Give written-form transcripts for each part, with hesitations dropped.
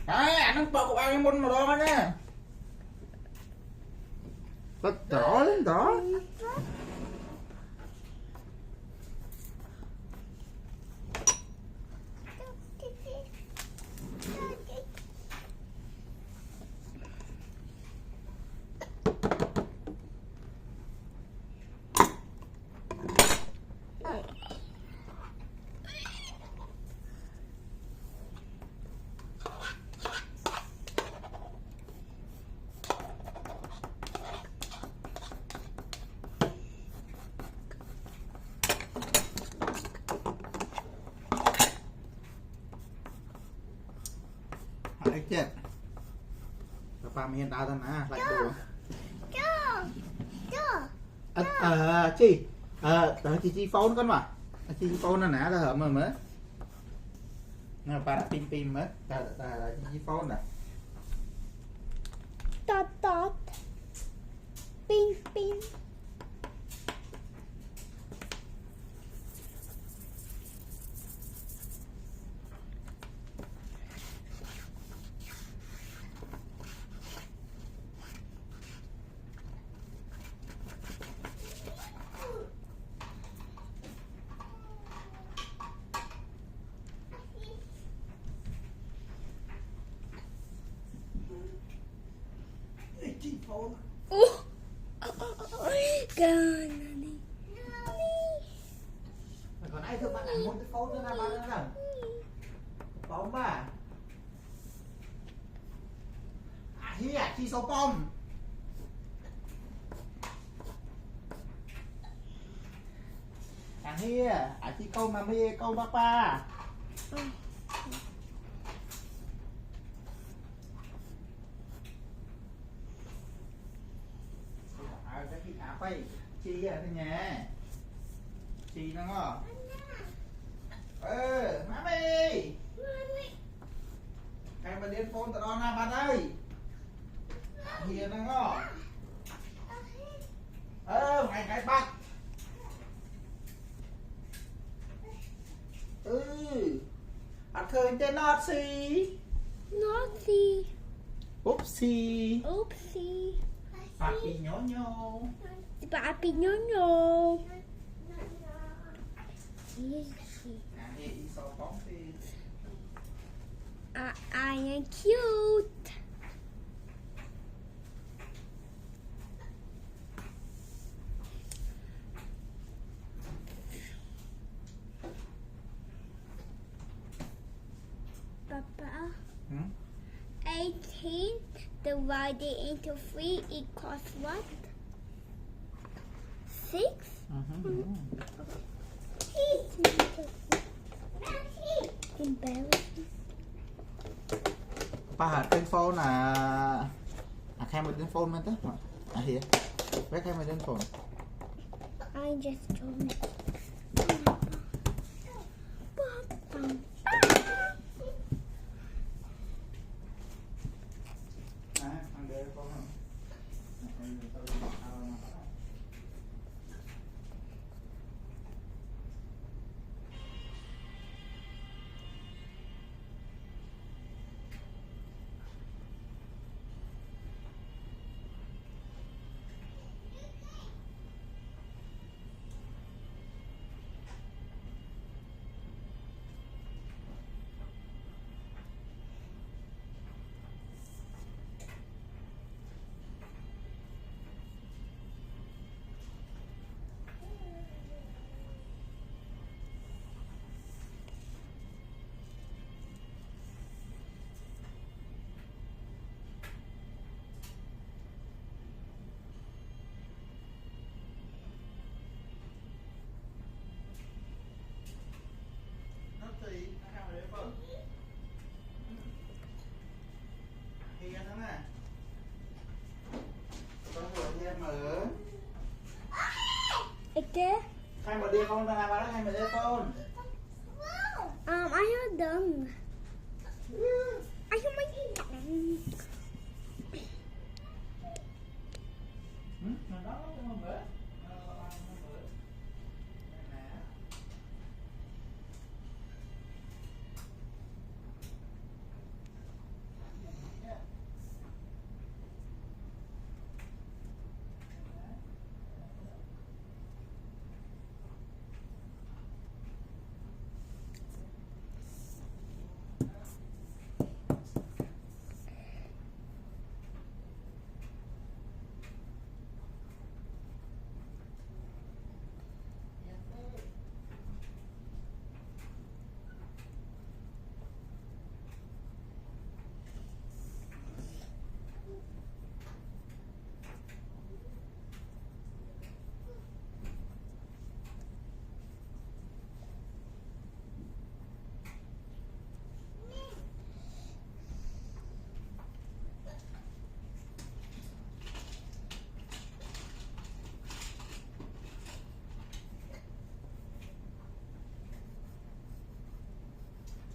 Đấy, anh nó bọc bao nhiêu môn mà đó nhá. Có rõ lên đó. Hãy chết. Papa miền đào thân à, lạnh đồ. Chị chị phone con mà chị phone là nã ra hở mà mới nè ba đã pin pin mất chị phone nè tot pin pin chị phone Ganani. còn ai thưa bạn ảnh muốn cái phone nữa là bạn nữa nào bóng bà hi chị số bom hi chị câu mà mi câu papa cái chị áo quay chị ở đây nhà chị nó ngó mami cái mà điện phone tao đó na bạn ơi hiền nó ngó ngày bắt ăn khơi tên Nazi Naughty. Oopsie Oopsie. papi nhó nhó Papi no no. Easy. đi sau bóng thì I am cute. Papa. 18 divided into 3 equals what? 6? Embarrassing. ba hạt tên phone khai một tên phone mà tất mà hiền bé khai một tên phone I just told me. Okay. Khai một đi phone ra ba khai một đi phone I have done. I have my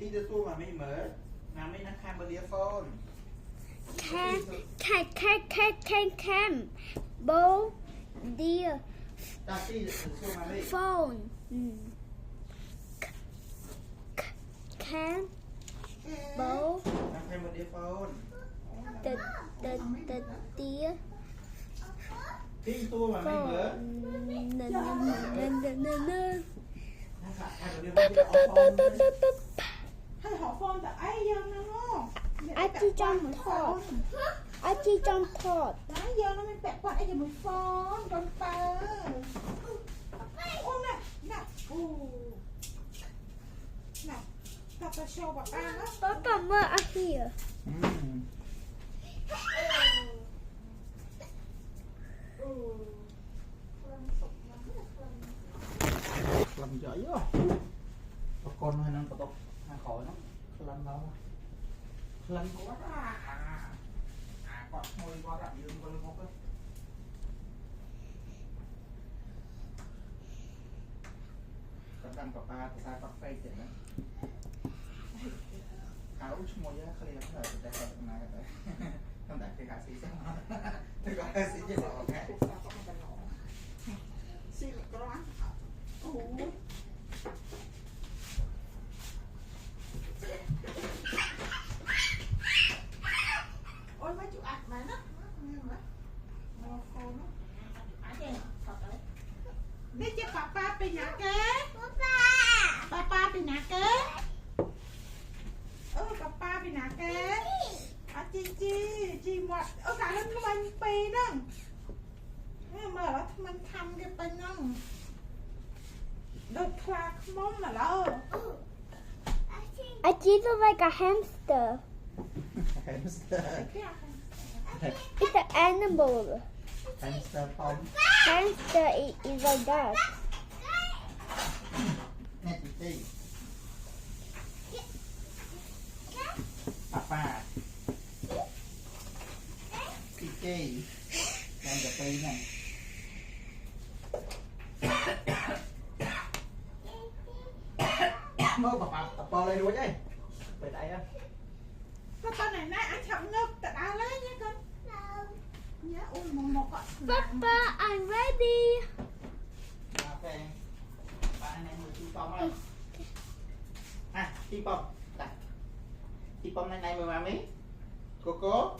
ที่จะสู้มาไม่เหมือนน้ำไม่นักคามบริโภค Cam. Bow. Dear. ตาที่จะสู้มาไม่ Phone. Cam. Bow. นักคามบริโภค The dear. ที่สู้มาไม่เหมือน hay họ phone tại ai dân nó không Achi jump thought. Achi jump thought. nãy giờ nó mới bẹt qua ai giờ mình phone con tơ ô nè nè ô nè Papa show Papa đó Papa, more are here. อืม làm giỏi quá có con hay năng có tóc hàng khỏi nó làm đâu làm có quạt môi qua rạng dương qua lưng không có đang có ba cái tóc phây vậy đó áo môi giá khơi lắm rồi để còn này đấy không đặt cái cả xí xong cái cả xí chứ bỏ cái xin một cái đoán ôi mấy chú ạc mà nó đi cho Papa bên nhà kế Papa bên nhà kế Papa bên nhà kế chi một cả lên cái bánh pi đó mà nó mình thăm cái bánh nó đợt khạc mông mà lo Achi look like a hamster. hamster It's an animal. hamster phong Hamster is like that. nè chị papa Kiki đang gặp Pi nè mơ papa lên đuôi chứ về đây á Papa này nãy anh chậm ngực tại ai lấy nhé con nhớ ui một Papa, I'm ready. ok bạn này người Pi Pom ơi à Pi Pom này này mà mấy cô